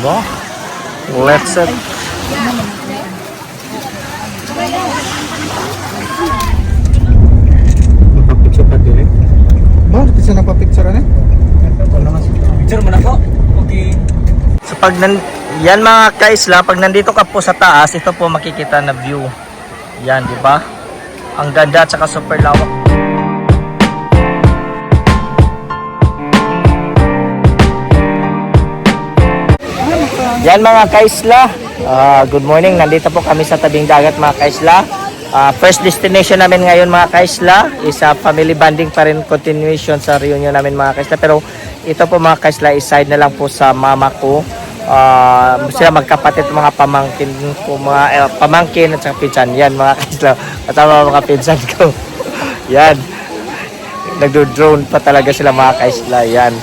Diba? Let's set. Napapicture pa din eh. Bakit isa napapicture na? Picture mo na po. Okay. So yan mga kaisla, pag nandito ka po sa taas, ito po makikita na view. Yan, di ba? Ang ganda at saka super lawak. Yan mga kaisla, good morning. Nandito po kami sa tabing dagat mga kaisla. First destination namin ngayon mga kaisla is family bonding pa rin, continuation sa reunion namin mga kaisla. Pero ito po mga kaisla is side na lang po sa mama ko. Sila magkapatid, mga pamangkin po, mga pamangkin at saka pinsan. Yan mga kaisla, kasama mga pinsan ko. Yan, nagdo-drone pa talaga sila mga kaisla. Yan.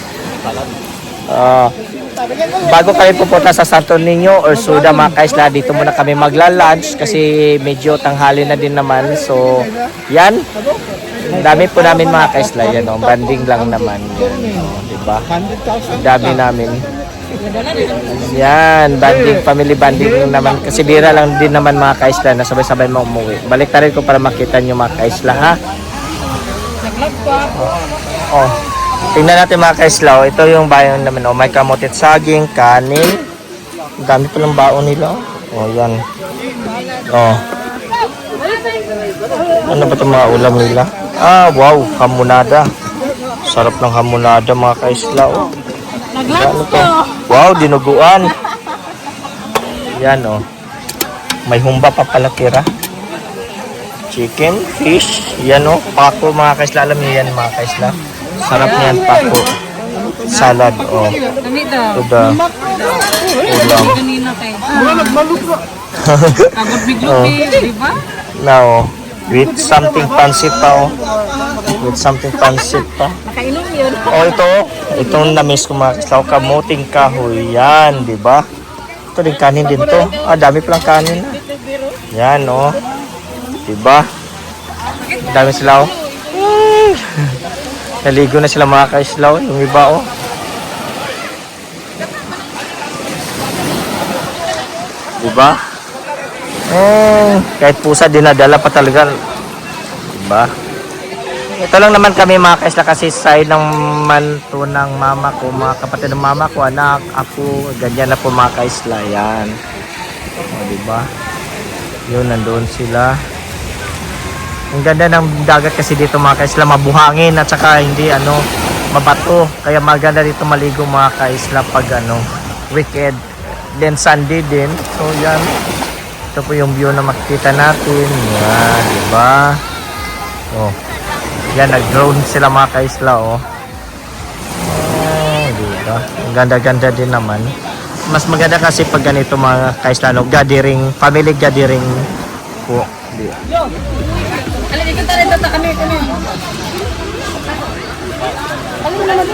Bago kami pupunta sa Santo Niño or Suda mga kaisla, dito muna kami magla-lunch kasi medyo tanghali na din naman. So yan, dami po namin mga kaisla. Yan o, banding lang naman yan, diba? Dami namin. Yan, banding, family banding naman. Kasi bira lang din naman mga kaisla na sabay-sabay mo umuwi. Balik na rin ko para makita nyo mga kaisla ha. Oh. Tingnan natin mga kaislaw, ito yung baon namin. Oh, may kamotit saging, kanin. Ang dami pa ng baon nila. Oh, yan. Oh. Ano ba itong mga ulam nila? Wow, hamonada. Sarap ng hamonada mga kaislaw. Ano to? Wow, dinuguan. Yan oh. May humba pa pala tira. Chicken, fish. Yan oh, pako mga kaisla. Alam niyo yan mga kaisla. Sarap niyan, pako. Salad, oh. Tuda. Ulam. Oh. Now, with something pansit pa, oh. With something pansit pa. Oh, ito. Itong na-miss ko mga kaslaw. Kamuting kahoy. Yan, di ba? Ito din kanin din to. Dami palang kanin. Yan, oh. Di ba? Dami sila, oh. Naligo na sila mga kaislaw, yung iba oh. Diba? Kahit pusa dinadala pa talaga. Diba? Ito lang naman kami mga kaisla kasi side ng manto ng mama ko, mga kapatid ng mama ko, anak, ako, ganyan na po mga kaisla. Yan. O, diba? Yun, nandoon sila. Ang ganda ng dagat kasi dito mga kaisla, mabuhangin at saka hindi mabato. Kaya maganda dito maligo mga kaisla pag weekend. Then Sunday din. So yan. Ito po yung view na makikita natin. Yan, di ba? Oh. Yan, nag-drone sila mga kaisla oh. Di ba? Ang ganda-ganda din naman. Mas maganda kasi pag ganito mga kaisla, gathering, family gathering po. Di ba? Alam ikot tayo dito kami. Alam mo naman.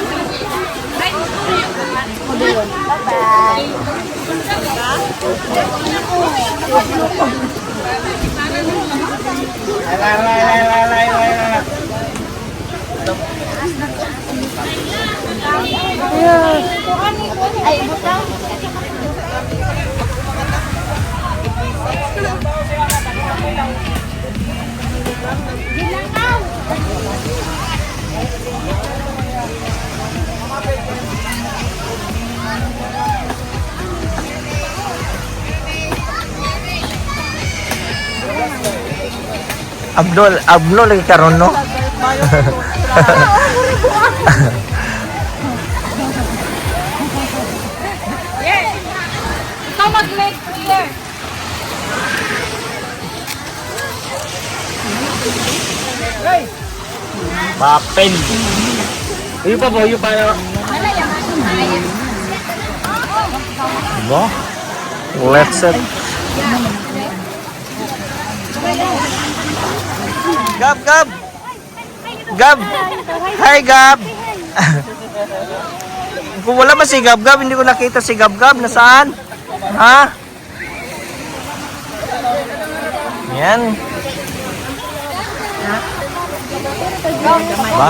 Bye-bye. Ay, butang. Abno lagi karon no. Yes. Stomach make clear. Hey. Mapin. Iyo pa po, iyo pa. Diba? Let's set. Gab. Hi, Gab. Kung wala ba si Gab, hindi ko nakita si Gab. Nasaan? Ha? Yan. Diba?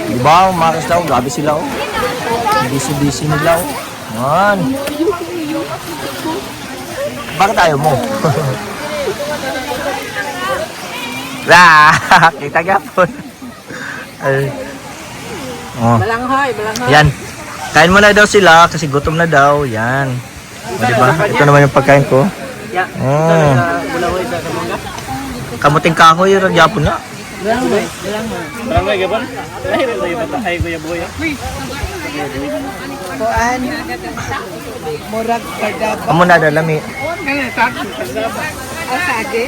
Diba, mga kaslaw, gabi sila oh. Busy nila oh. Man. Bakit ayaw mo? Kita gapon. Ay. Oh. Balanghoy, balanghoy. Yan. Kain mo na daw sila kasi gutom na daw. Yan. O, diba? Ito naman yung pagkain ko. Ya. Oh. Bulahoy sa kamangga. Kamuting kahoy yung yapon na. Balanghoy, balanghoy. Barangay gabon. Lahir ito yung batahay ko yung buhay. Kuan murag kagaba Amo na dalami. asage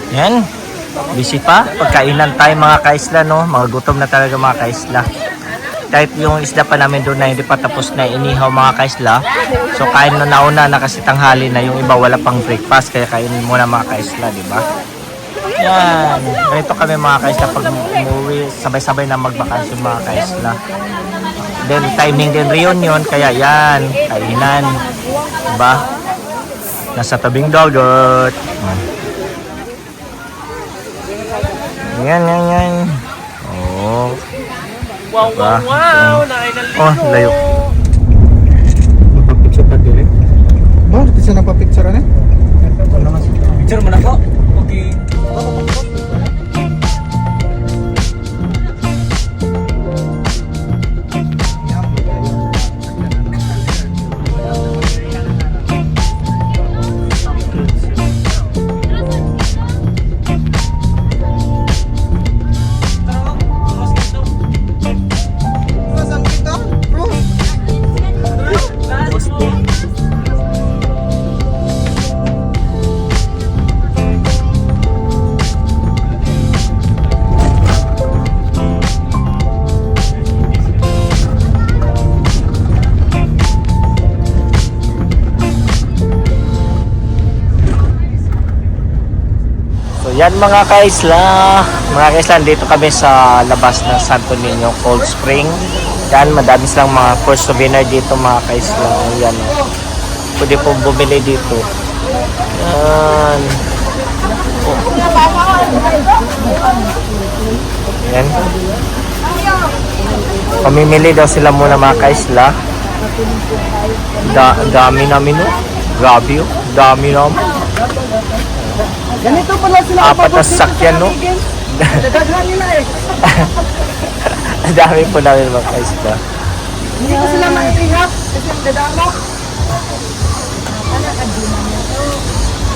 Yan. Busy pa. Pagkainan tayo mga kaisla, no? Mga gutom na talaga mga kaisla. Kahit yung isda pa namin doon na hindi pa tapos na inihaw mga kaisla. So kain na nauna na kasi tanghali na, yung iba wala pang breakfast. Kaya kainin muna mga kaisla, di ba? Yan. Ganito kami mga kaisla pag umuwi. Sabay-sabay na magbakasyon mga kaisla. Then timing din reunion. Kaya yan. Kainan. Diba? Nasa tabing dagat. Yan, yan, yan. Oh. Wow, Diba? wow, wow! Nakainaligo! Oh, layo. Magpapicture pa din eh. Bakit isa nagpapicture na? Picture mo na po? Okay. Yan mga kaisla, dito kami sa labas ng Santo Niño Cold Spring. Yan, madami silang mga first souvenir dito mga kaisla. Yan, pwede po bumili dito. Yan. Oh. Yan. Pamimili daw sila muna mga kaisla. Dami namin, no? Grabe, oh. Dami namin. ganito pala sila Apat na sasakyan, no? dadaghan nila eh Ang dami po namin mga kaisla. hindi ko sila maihap kasi ang dadamo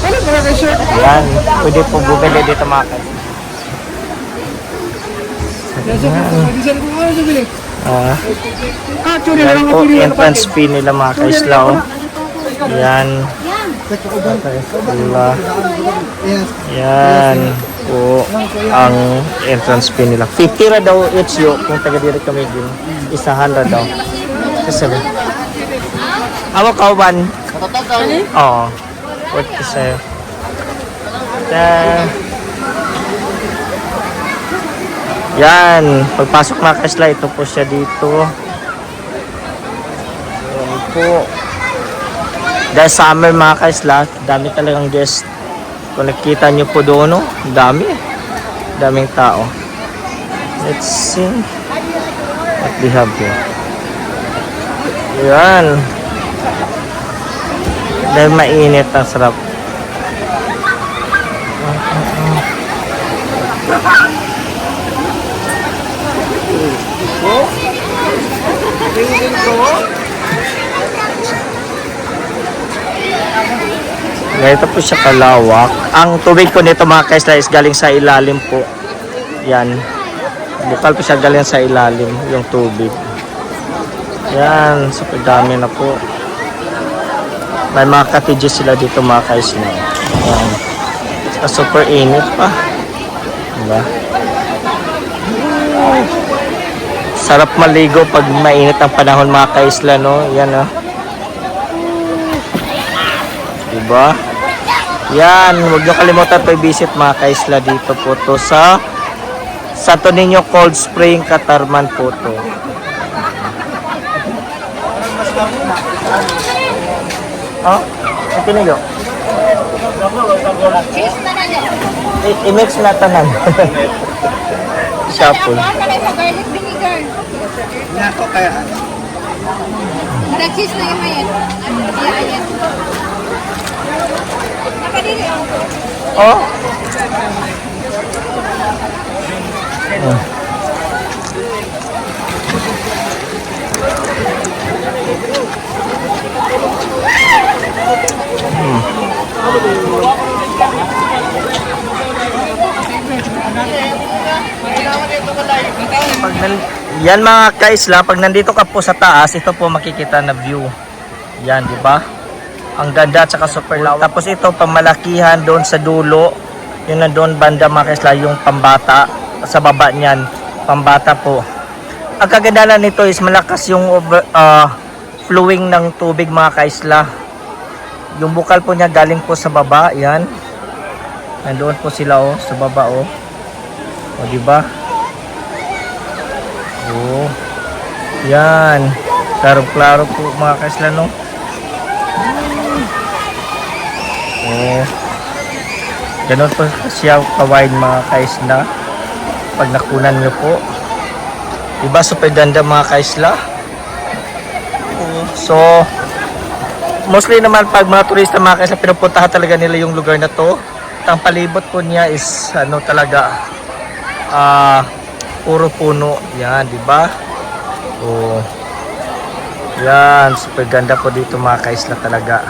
ano ba na shirt Ayan, pwede po bumili dito mga kaisla. Bisan ko ano bili churi na Yan lang po, pili entrance fee nila mga kaisla. Oh. Yan. Diba? Yan po ang entrance fee nila. 50 ra daw each yo kung taga diri kami din. Isahan ra daw. Kasi awa kauban. Oo. 47. Yan, pagpasok mga kaisla, ito po siya dito. Yan po. Dahil summer mga kaisla, dami talagang guest. Kung nakita nyo po doon, no? Dami. Daming tao. Let's see what we have here. Yan. Dahil mainit, ang sarap. Ganito po siya kalawak. Ang tubig po nito mga kaisla is galing sa ilalim po. Yan. Bukal po siya galing sa ilalim yung tubig. Yan. Super dami na po. May mga cottages sila dito mga kaisla. Yan. Saka super init pa. Diba? Sarap maligo pag mainit ang panahon mga kaisla, no? Yan, no? Diba? Yan, huwag nyo kalimutan po i-visit mga kaisla dito po to sa Santo Niño Cold Spring, Catarman po to. Oh, ito nyo. I-mix na tanan. Siya po. Ano sa garlic vinegar? Nako kaya. Cheese na yung mayan. Ayan. Nakadili ako. Oh. Yan mga kaisla, pag nandito ka po sa taas, ito po makikita na view. Yan, di ba? Ang ganda at saka super lawak. Tapos ito pamalakihan doon sa dulo. Yung nandoon banda mga kaisla, yung pambata. Sa baba niyan, pambata po. Ang kagandahan nito is malakas yung flowing ng tubig mga kaisla. Yung bukal po niya galing po sa baba, yan. Nandoon po sila oh, sa baba oh. O di ba? Oh. Yan. Klaro-klaro po mga kaisla no. Oh. Ganun po siya kawain mga kaisla. Pag nakunan nyo po. Diba super ganda mga kaisla? Oh. So, mostly naman pag mga turista mga kaisla, pinupuntahan talaga nila yung lugar na to. Ang palibot po niya is ano talaga puro puno. Yan, di ba? Oh. Yan, super ganda po dito mga kaisla talaga.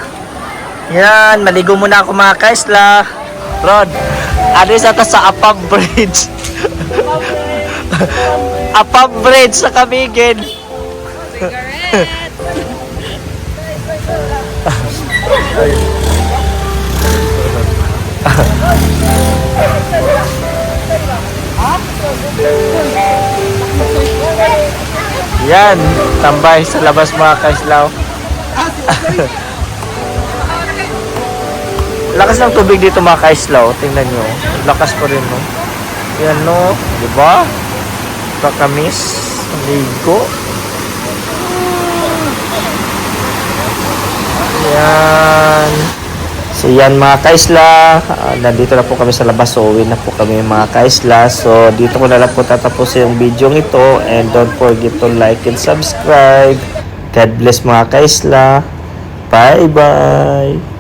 Yan, maligo muna ako mga kaisla. Rod, ano sa sa Apab Bridge? Apab Bridge sa Camiguin. Yan, tambay sa labas mga kaislaw. Lakas ng tubig dito mga kaislaw, tingnan nyo. Lakas pa rin no. Yan no, di ba? Kakamis, ligo. Yan. So yan mga kaisla, nandito na po kami sa labas, so uwi na po kami mga kaisla. So dito ko na lang po tatapusin yung video ito, and don't forget to like and subscribe. God bless mga kaisla. Bye bye.